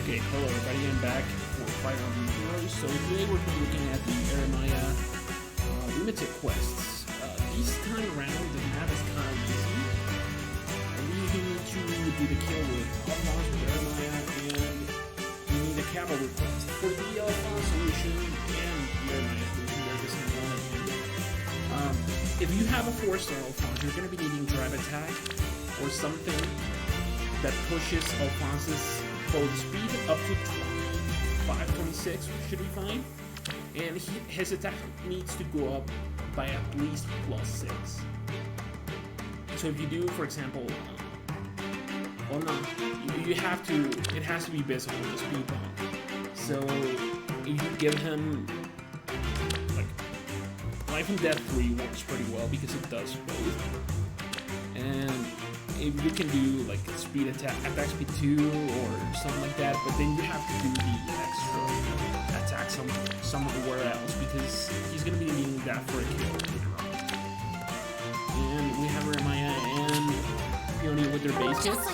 Okay, hello everybody, I'm back for Fighter Review. So today we're looking at the Eremiya Lunatic quests. This time around the map is kind of easy. We need to do the kill with Alfonse with Eremiya, and we need a cavalry quest. For the Alfonse solution and the Eremiya solution, they're the same one. If you have a 4-star Alfonse, you're going to be needing drive attack or something that pushes Alfonse's both speed up to 25, 26, which should be fine, and his attack needs to go up by at least +6. So if you do, for example, well no, you have to, it has to be visible, the speed bump. So if you give him, like, Life and Death 3 works pretty well because it does both, and if you can do like speed attack speed 2 or something like that, but then you have to do the extra attack somewhere else because he's gonna be needing that for a kill later on. And we have Eremiya and Peony with their base hits.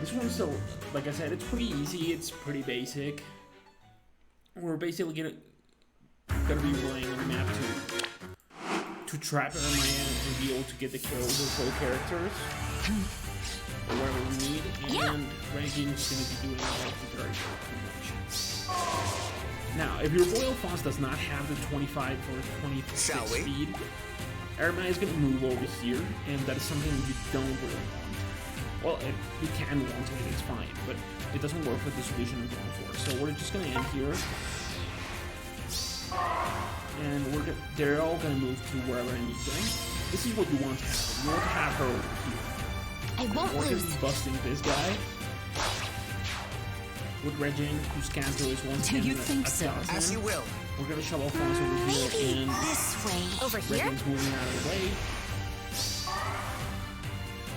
This one's so, like I said, it's pretty easy, it's pretty basic. We're basically gonna be relying on the map to trap Eremiya and be able to get the kills with both characters, or whatever we need, and ranking is going to be doing all the very short functions. Now, if your boy Alfonse does not have the 25 or 26 speed, Eremiya is going to move over here, and that is something you don't really want. Well, you can want it, it's fine, but it doesn't work with the solution I'm going for. So we're just going to end here. And they're all gonna move to wherever I need them. This is what you want to have. You want to have her over here. I won't We're lose. Gonna be busting this guy with Regin, whose Canto is once again. Do you think so? As you will. We're gonna shove Alfonse over here, Maybe and this way. Over here? Regin's moving out of the way.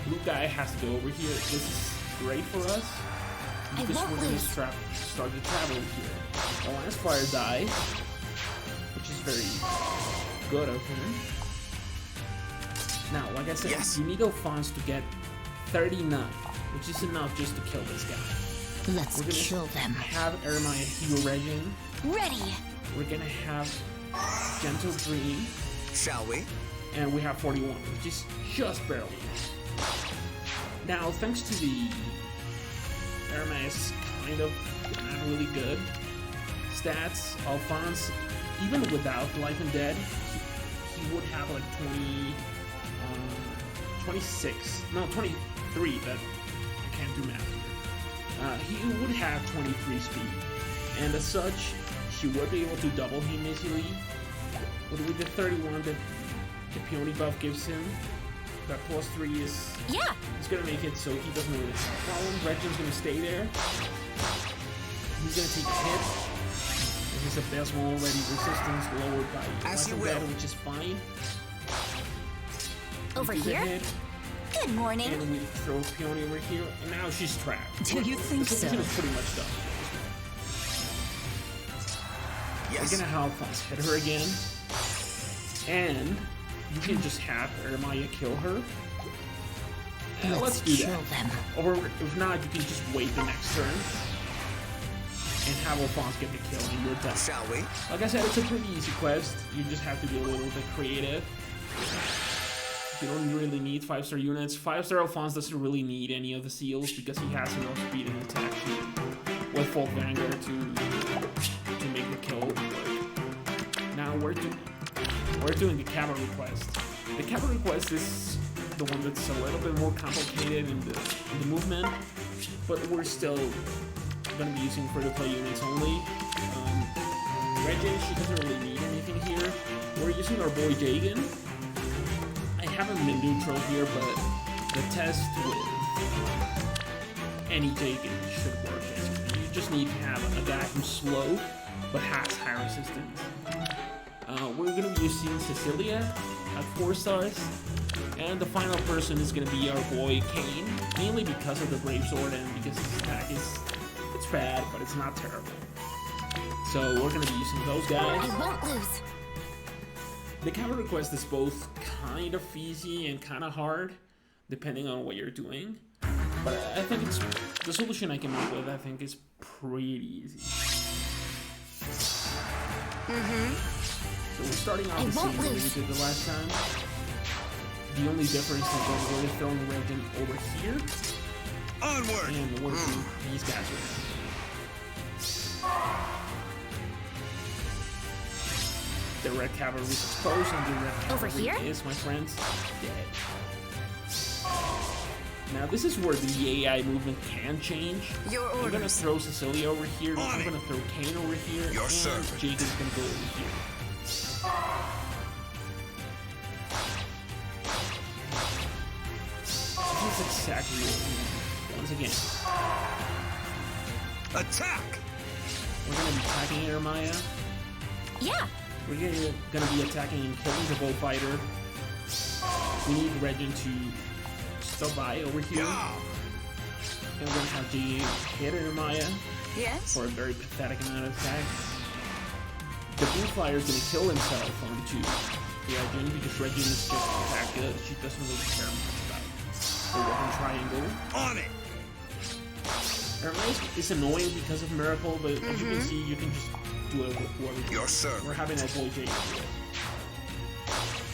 Blue guy has to go over here. This is great for us because we're gonna start to travel here. The last fire dies, which is very good of him. Now, like I said, you need Alfonse to get 39, which is enough just to kill this guy. Let's kill them. Have Eremiya heal Regin. Ready. We're gonna have Gentle Dream. Shall we? And we have 41, which is just barely. Now, thanks to the Eremiya's kind of not really good stats, Alfonse, even without Life and Dead, he would have like 26, no, 23, but I can't do math here. He would have 23 speed, and as such, she would be able to double him easily. But with the 31 that the Peony buff gives him, that +3 is gonna make it so he doesn't really have a problem. Regin's gonna stay there. He's gonna take a hit. He's a best one already. Resistance lowered by As you will, better, which is fine. Over here? Good morning. And we throw Peony over here, and now she's trapped. Do you think so? It's pretty much done. Yes. We're gonna have Alfonse hit her again, and you can just have Eremiya kill her. Let's do that. Them. Or if not, you can just wait the next turn and have Alfonse get the kill and you're done. Shall we? Like I said, it's a pretty easy quest. You just have to be a little bit creative. You don't really need 5-star units. 5-star Alfonse doesn't really need any of the seals because he has enough speed and attack with full Vanguard to make the kill work. Now we're doing the cavalry quest. The cavalry quest is the one that's a little bit more complicated in the movement, but we're still going to be using free-to-play units only. Regin, she doesn't really need anything here. We're using our boy Jagan. I haven't been neutral here, but the test with any Jagan should work. Basically. You just need to have a guy who's slow but has high resistance. We're going to be using Cecilia at 4 stars. And the final person is going to be our boy Kane, mainly because of the Brave Sword and because his attack it's bad, but it's not terrible. So we're going to be using those guys. I won't lose. The cavalry quest is both kind of easy and kind of hard, depending on what you're doing. But I think it's the solution I came up with, I think, is pretty easy. So we're starting off the same way we did the last time. The only difference is that we're throwing Regen over here. Onward! And we're working these guys right now. The red cavalry is exposed, and the red cavalry is, my friends, dead. Now this is where the AI movement can change. I'm gonna throw Cecilia over here. I'm gonna throw Kane over here. And Jake is gonna go over here. This is exactly what we want. Once again. Attack! We're gonna be attacking Eremiya. Yeah. We're gonna be attacking and killing the bullfighter. We need Regen to stop by over here. And we're gonna have to hit Eremiya for a very pathetic amount of attacks. The bullfighter is gonna kill himself onto Regen because Regen is just that good. She doesn't really care much about the weapon triangle. On it! Eremiya is annoying because of Miracle, but as you can see, you can just do it with whoever you want. We're having that boy Jake do it.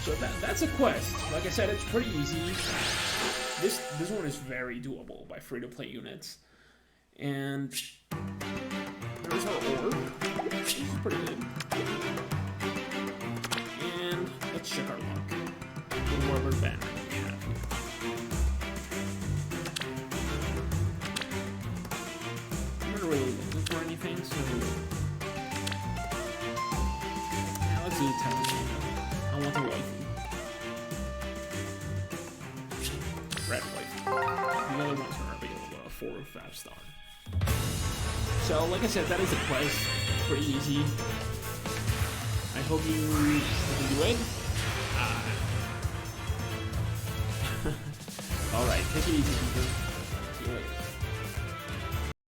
So that's a quest. Like I said, it's pretty easy. This one is very doable by free-to-play units. And there's our orb. This is pretty good. And let's check our luck. The rubber banner we have here. I'm not really looking for anything, so yeah, let's do the television. I want the waifu. Red waifu. The other ones are available 4 or 5 star. So, like I said, that is a quest. Pretty easy. I hope you can do it. Alright, take it easy, people.